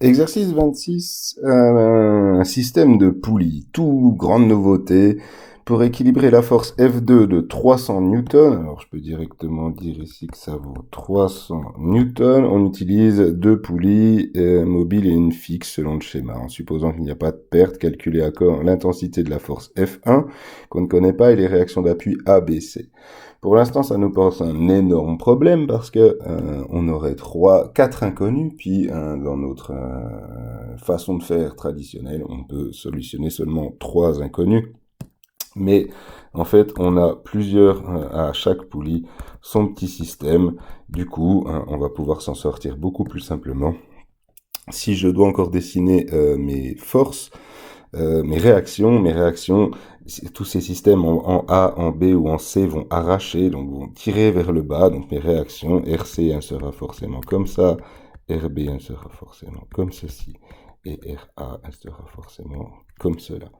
Exercice 26, un système de poulies, tout grande nouveauté. Pour équilibrer la force F2 de 300 newtons, alors je peux directement dire ici que ça vaut 300 newtons, on utilise deux poulies mobiles et une fixe selon le schéma. En supposant qu'il n'y a pas de perte, calculer à corps l'intensité de la force F1 qu'on ne connaît pas et les réactions d'appui A, B, C. Pour l'instant, ça nous pose un énorme problème parce que on aurait quatre inconnus, puis dans notre façon de faire traditionnelle, on peut solutionner seulement trois inconnus. Mais en fait, on a plusieurs à chaque poulie son petit système. Du coup, on va pouvoir s'en sortir beaucoup plus simplement. Si je dois encore dessiner mes forces, mes réactions, tous ces systèmes en A, en B ou en C vont arracher, donc vont tirer vers le bas. Donc mes réactions, RC1 sera forcément comme ça, RB1 sera forcément comme ceci, et RA1 sera forcément comme cela.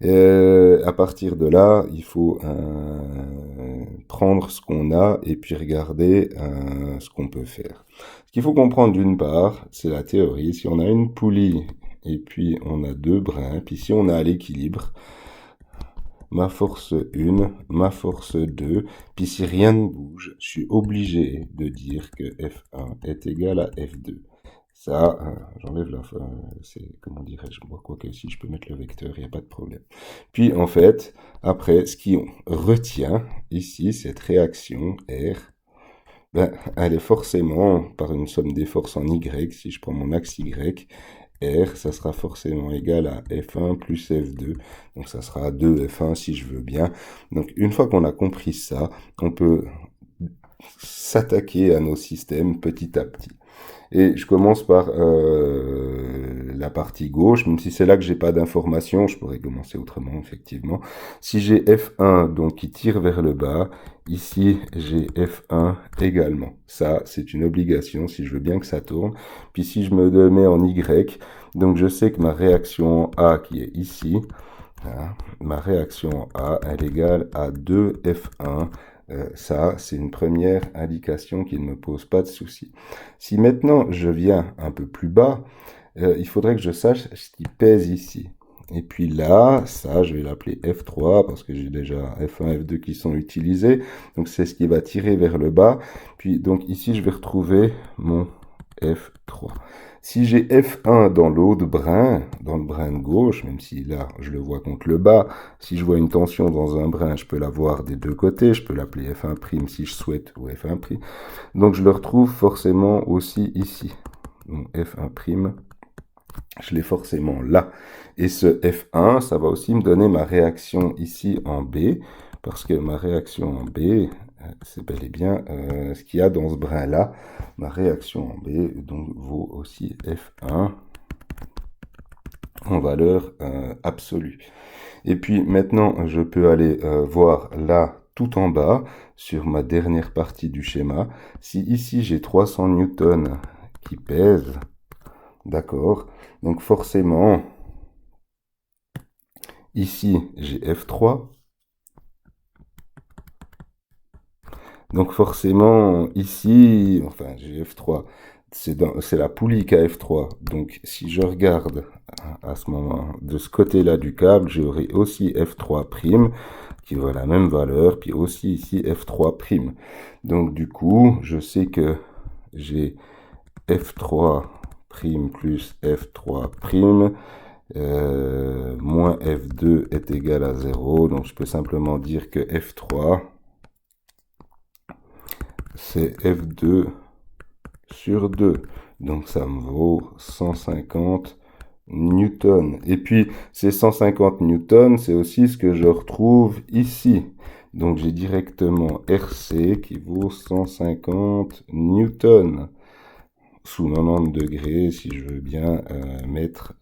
À partir de là, il faut prendre ce qu'on a et puis regarder ce qu'on peut faire. Ce qu'il faut comprendre d'une part, c'est la théorie. Si on a une poulie et puis on a deux brins, puis si on a l'équilibre, ma force 1, ma force 2, puis si rien ne bouge, je suis obligé de dire que F1 est égal à F2. Ça, j'enlève la fin, c'est, comment dirais-je, moi, quoi que si je peux mettre le vecteur, il n'y a pas de problème. Puis, en fait, après, ce qui retient ici, cette réaction R, ben, elle est forcément, par une somme des forces en Y, si je prends mon axe Y, R, ça sera forcément égal à F1 plus F2. Donc, ça sera 2 F1 si je veux bien. Donc, une fois qu'on a compris ça, on peut s'attaquer à nos systèmes petit à petit. Et je commence par la partie gauche, même si c'est là que j'ai pas d'informations, je pourrais commencer autrement, effectivement. Si j'ai F1, donc qui tire vers le bas, ici j'ai F1 également. Ça, c'est une obligation si je veux bien que ça tourne. Puis si je me le mets en Y, donc je sais que ma réaction A qui est ici, hein, ma réaction A, elle est égale à 2 F1. Ça, c'est une première indication qui ne me pose pas de souci. Si maintenant je viens un peu plus bas, il faudrait que je sache ce qui pèse ici. Et puis là, ça, je vais l'appeler F3 parce que j'ai déjà F1, F2 qui sont utilisés. Donc c'est ce qui va tirer vers le bas. Puis donc ici, je vais retrouver mon F3. Si j'ai F1 dans l'autre brin, dans le brin de gauche, même si là je le vois contre le bas, si je vois une tension dans un brin, je peux la voir des deux côtés, je peux l'appeler F1' si je souhaite, ou F1'. Donc je le retrouve forcément aussi ici. Donc F1', je l'ai forcément là. Et ce F1, ça va aussi me donner ma réaction ici en B, parce que ma réaction en B, c'est bel et bien ce qu'il y a dans ce brin-là. Ma réaction en B donc, vaut aussi F1 en valeur absolue. Et puis maintenant, je peux aller voir là, tout en bas, sur ma dernière partie du schéma. Si ici j'ai 300 newtons qui pèsent, d'accord, donc forcément, ici j'ai F3. Donc forcément, ici, enfin j'ai F3, c'est la poulie qui a F3. Donc si je regarde à ce moment, de ce côté-là du câble, j'aurai aussi F3' qui va la même valeur, puis aussi ici F3'. Donc du coup, je sais que j'ai F3' plus F3', moins F2 est égal à 0. Donc je peux simplement dire que F3, c'est F2 sur 2. Donc ça me vaut 150 newtons. Et puis ces 150 newtons, c'est aussi ce que je retrouve ici. Donc j'ai directement RC qui vaut 150 newtons sous 90 degrés si je veux bien mettre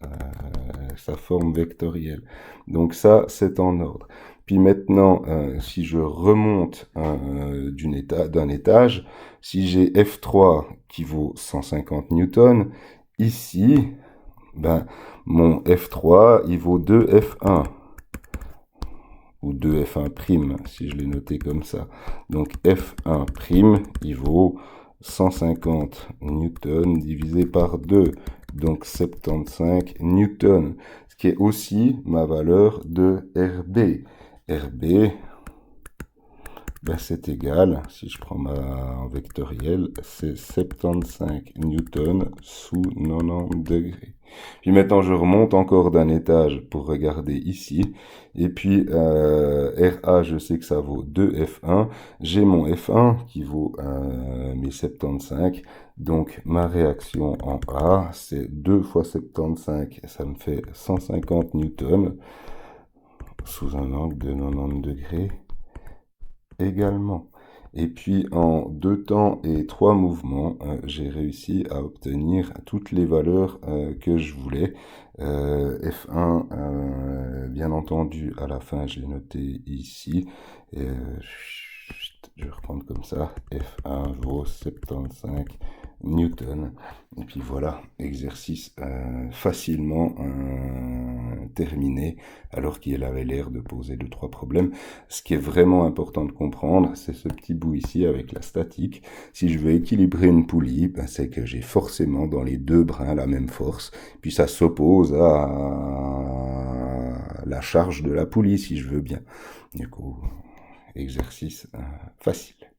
sa forme vectorielle. Donc ça, c'est en ordre. Puis maintenant, si je remonte d'un étage, si j'ai F3 qui vaut 150 newtons, ici, ben, mon F3, il vaut 2 F1 ou 2 F1' si je l'ai noté comme ça. Donc F1', il vaut 150 newtons divisé par 2. donc 75 newtons, ce qui est aussi ma valeur de RB. RB, ben c'est égal, si je prends en vectoriel, c'est 75 newtons sous 90 degrés. Puis maintenant, je remonte encore d'un étage pour regarder ici. Et puis, RA, je sais que ça vaut 2F1. J'ai mon F1 qui vaut mes 75. Donc, ma réaction en A, c'est 2 fois 75, ça me fait 150 newtons sous un angle de 90 degrés également. Et puis en 2 temps et 3 mouvements, j'ai réussi à obtenir toutes les valeurs que je voulais. F1, bien entendu, à la fin, je l'ai noté ici. Je vais reprendre comme ça. F1 vaut 75 newtons. Et puis voilà, exercice facilement terminé, alors qu'il avait l'air de poser 2-3 problèmes. Ce qui est vraiment important de comprendre, c'est ce petit bout ici avec la statique. Si je veux équilibrer une poulie, ben c'est que j'ai forcément dans les deux brins la même force, puis ça s'oppose à la charge de la poulie, si je veux bien. Du coup, exercice facile.